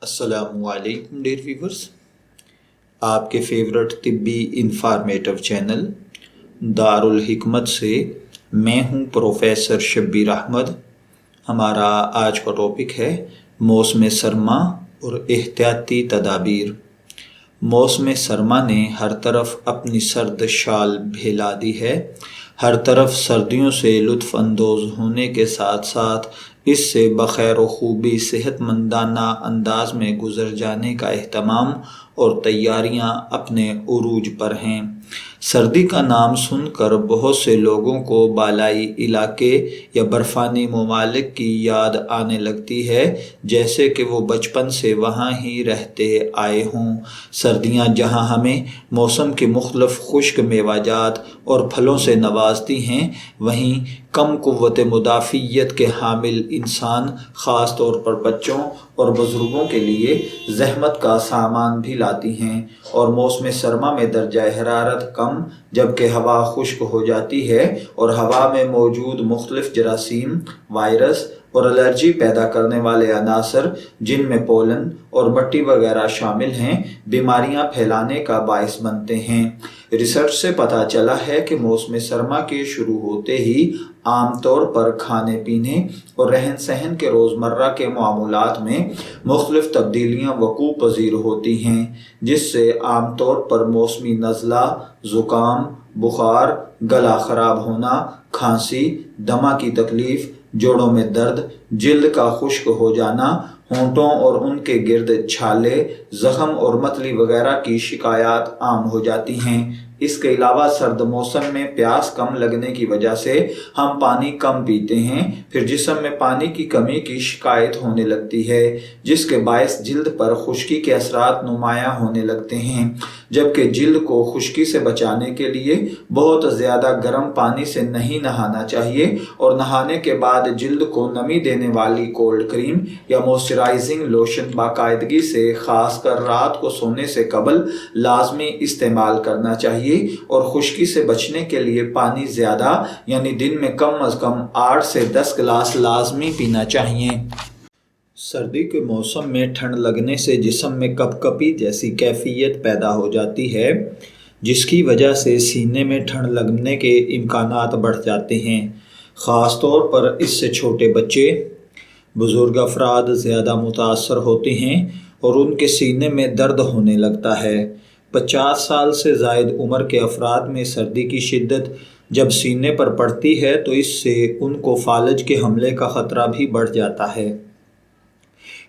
السلام علیکم dear viewers, آپ کے فیورٹ طبی انفارمیٹو چینل دارالحکمت سے میں ہوں پروفیسر شبیر احمد۔ ہمارا آج کا ٹاپک ہے موسم سرما اور احتیاطی تدابیر۔ موسم سرما نے ہر طرف اپنی سرد شال پھیلا دی ہے۔ ہر طرف سردیوں سے لطف اندوز ہونے کے ساتھ ساتھ اس سے بخیر و خوبی صحت مندانہ انداز میں گزر جانے کا اہتمام اور تیاریاں اپنے عروج پر ہیں۔ سردی کا نام سن کر بہت سے لوگوں کو بالائی علاقے یا برفانی ممالک کی یاد آنے لگتی ہے، جیسے کہ وہ بچپن سے وہاں ہی رہتے آئے ہوں۔ سردیاں جہاں ہمیں موسم کے مختلف خشک میوہ جات اور پھلوں سے نوازتی ہیں، وہیں کم قوت مدافعت کے حامل انسان خاص طور پر بچوں اور بزرگوں کے لیے زحمت کا سامان بھی لاتی ہیں۔ اور موسم سرما میں درجہ حرارت کم جبکہ ہوا خشک ہو جاتی ہے اور ہوا میں موجود مختلف جراثیم، وائرس اور الرجی پیدا کرنے والے عناصر، جن میں پولن اور مٹی وغیرہ شامل ہیں، بیماریاں پھیلانے کا باعث بنتے ہیں۔ ریسرچ سے پتہ چلا ہے کہ موسم سرما کے شروع ہوتے ہی عام طور پر کھانے پینے اور رہن سہن کے روزمرہ کے معمولات میں مختلف تبدیلیاں وقوع پذیر ہوتی ہیں، جس سے عام طور پر موسمی نزلہ، زکام، بخار، گلا خراب ہونا، کھانسی، دمہ کی تکلیف، جوڑوں میں درد، جلد کا خشک ہو جانا، ہونٹوں اور ان کے گرد چھالے، زخم اور متلی وغیرہ کی شکایات عام ہو جاتی ہیں۔ اس کے علاوہ سرد موسم میں پیاس کم لگنے کی وجہ سے ہم پانی کم پیتے ہیں، پھر جسم میں پانی کی کمی کی شکایت ہونے لگتی ہے، جس کے باعث جلد پر خشکی کے اثرات نمایاں ہونے لگتے ہیں۔ جبکہ جلد کو خشکی سے بچانے کے لیے بہت زیادہ گرم پانی سے نہیں نہانا چاہیے، اور نہانے کے بعد جلد کو نمی دینے والی کولڈ کریم یا موئسچرائزنگ لوشن باقاعدگی سے، خاص کر رات کو سونے سے قبل لازمی استعمال کرنا چاہیے۔ اور خشکی سے بچنے کے لیے پانی زیادہ، یعنی دن میں کم از کم 8 سے 10 گلاس لازمی پینا چاہیے۔ سردی کے موسم میں ٹھنڈ لگنے سے جسم میں کپ کپی جیسی کیفیت پیدا ہو جاتی ہے، جس کی وجہ سے سینے میں ٹھنڈ لگنے کے امکانات بڑھ جاتے ہیں۔ خاص طور پر اس سے چھوٹے بچے، بزرگ افراد زیادہ متاثر ہوتے ہیں اور ان کے سینے میں درد ہونے لگتا ہے۔ 50 سال سے زائد عمر کے افراد میں سردی کی شدت جب سینے پر پڑتی ہے تو اس سے ان کو فالج کے حملے کا خطرہ بھی بڑھ جاتا ہے۔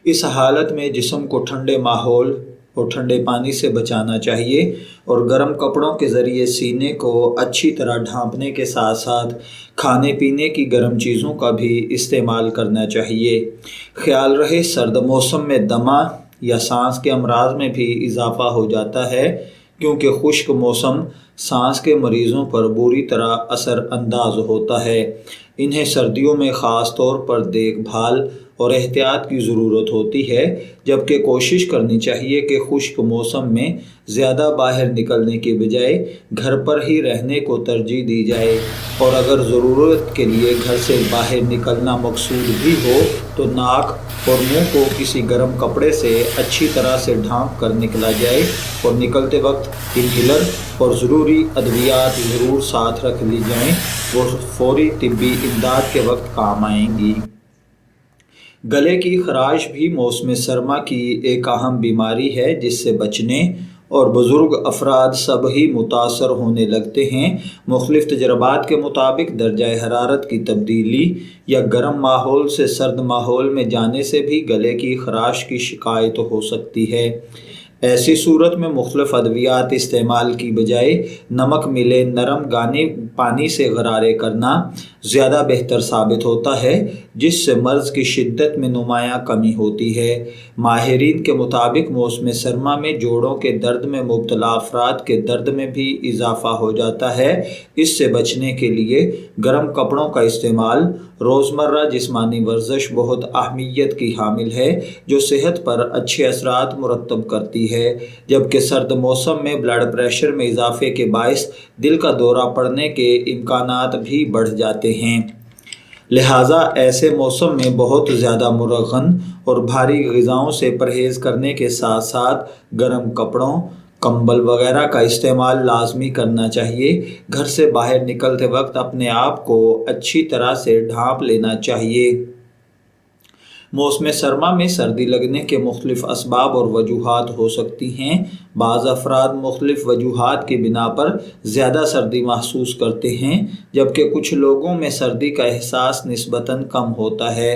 اس حالت میں جسم کو ٹھنڈے ماحول اور ٹھنڈے پانی سے بچانا چاہیے، اور گرم کپڑوں کے ذریعے سینے کو اچھی طرح ڈھانپنے کے ساتھ ساتھ کھانے پینے کی گرم چیزوں کا بھی استعمال کرنا چاہیے۔ خیال رہے سرد موسم میں دمہ یا سانس کے امراض میں بھی اضافہ ہو جاتا ہے، کیونکہ خشک موسم سانس کے مریضوں پر بری طرح اثر انداز ہوتا ہے۔ انہیں سردیوں میں خاص طور پر دیکھ بھال اور احتیاط کی ضرورت ہوتی ہے، جبکہ کوشش کرنی چاہیے کہ خشک موسم میں زیادہ باہر نکلنے کی بجائے گھر پر ہی رہنے کو ترجیح دی جائے، اور اگر ضرورت کے لیے گھر سے باہر نکلنا مقصود بھی ہو تو ناک اور منہ کو کسی گرم کپڑے سے اچھی طرح سے ڈھانپ کر نکلا جائے، اور نکلتے وقت انہیلر اور ضروری ادویات ضرور ساتھ رکھ لی جائیں، وہ فوری طبی امداد کے وقت کام آئیں گی۔ گلے کی خراش بھی موسم سرما کی ایک اہم بیماری ہے، جس سے بچنے اور بزرگ افراد سب ہی متاثر ہونے لگتے ہیں۔ مختلف تجربات کے مطابق درجہ حرارت کی تبدیلی یا گرم ماحول سے سرد ماحول میں جانے سے بھی گلے کی خراش کی شکایت ہو سکتی ہے۔ ایسی صورت میں مختلف ادویات استعمال کی بجائے نمک ملے نرم گانے پانی سے غرارے کرنا زیادہ بہتر ثابت ہوتا ہے، جس سے مرض کی شدت میں نمایاں کمی ہوتی ہے۔ ماہرین کے مطابق موسم سرما میں جوڑوں کے درد میں مبتلا افراد کے درد میں بھی اضافہ ہو جاتا ہے۔ اس سے بچنے کے لیے گرم کپڑوں کا استعمال، روزمرہ جسمانی ورزش بہت اہمیت کی حامل ہے، جو صحت پر اچھے اثرات مرتب کرتی ہے، جبکہ سرد موسم میں بلڈ پریشر میں اضافے کے باعث دل کا دورہ پڑنے کے امکانات بھی بڑھ جاتے ہیں۔ لہٰذا ایسے موسم میں بہت زیادہ مرغن اور بھاری غذاؤں سے پرہیز کرنے کے ساتھ ساتھ گرم کپڑوں، کمبل وغیرہ کا استعمال لازمی کرنا چاہیے۔ گھر سے باہر نکلتے وقت اپنے آپ کو اچھی طرح سے ڈھانپ لینا چاہیے۔ موسم سرما میں سردی لگنے کے مختلف اسباب اور وجوہات ہو سکتی ہیں۔ بعض افراد مختلف وجوہات کی بنا پر زیادہ سردی محسوس کرتے ہیں، جبکہ کچھ لوگوں میں سردی کا احساس نسبتاً کم ہوتا ہے۔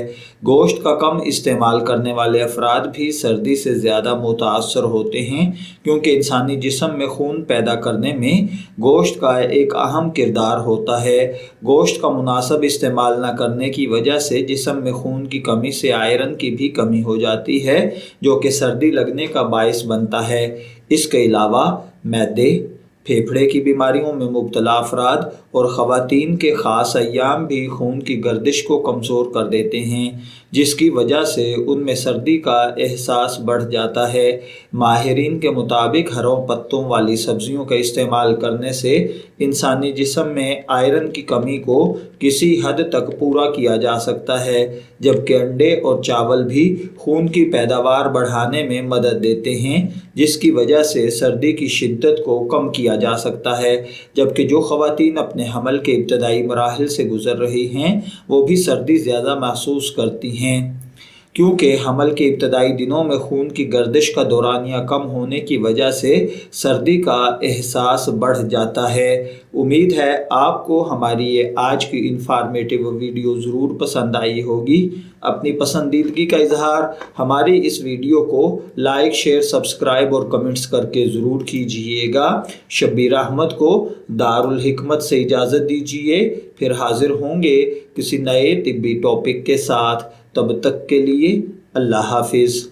گوشت کا کم استعمال کرنے والے افراد بھی سردی سے زیادہ متاثر ہوتے ہیں، کیونکہ انسانی جسم میں خون پیدا کرنے میں گوشت کا ایک اہم کردار ہوتا ہے۔ گوشت کا مناسب استعمال نہ کرنے کی وجہ سے جسم میں خون کی کمی سے آئرن کی بھی کمی ہو جاتی ہے، جو کہ سردی لگنے کا باعث بنتا ہے۔ اس کے علاوہ معدے، پھیپھڑے کی بیماریوں میں مبتلا افراد اور خواتین کے خاص ایام بھی خون کی گردش کو کمزور کر دیتے ہیں، جس کی وجہ سے ان میں سردی کا احساس بڑھ جاتا ہے۔ ماہرین کے مطابق ہروں پتوں والی سبزیوں کا استعمال کرنے سے انسانی جسم میں آئرن کی کمی کو کسی حد تک پورا کیا جا سکتا ہے، جبکہ انڈے اور چاول بھی خون کی پیداوار بڑھانے میں مدد دیتے ہیں، جس کی وجہ سے سردی کی شدت کو کم کیا جا سکتا ہے۔ جبکہ جو خواتین اپنے حمل کے ابتدائی مراحل سے گزر رہی ہیں، وہ بھی سردی زیادہ محسوس کرتی ہیں، کیونکہ حمل کے ابتدائی دنوں میں خون کی گردش کا دورانیہ کم ہونے کی وجہ سے سردی کا احساس بڑھ جاتا ہے۔ امید ہے آپ کو ہماری یہ آج کی انفارمیٹیو ویڈیو ضرور پسند آئی ہوگی۔ اپنی پسندیدگی کا اظہار ہماری اس ویڈیو کو لائک، شیئر، سبسکرائب اور کمنٹس کر کے ضرور کیجیے گا۔ شبیر احمد کو دارالحکمت سے اجازت دیجیے، پھر حاضر ہوں گے کسی نئے طبی ٹاپک کے ساتھ۔ تب تک کے لیے اللہ حافظ۔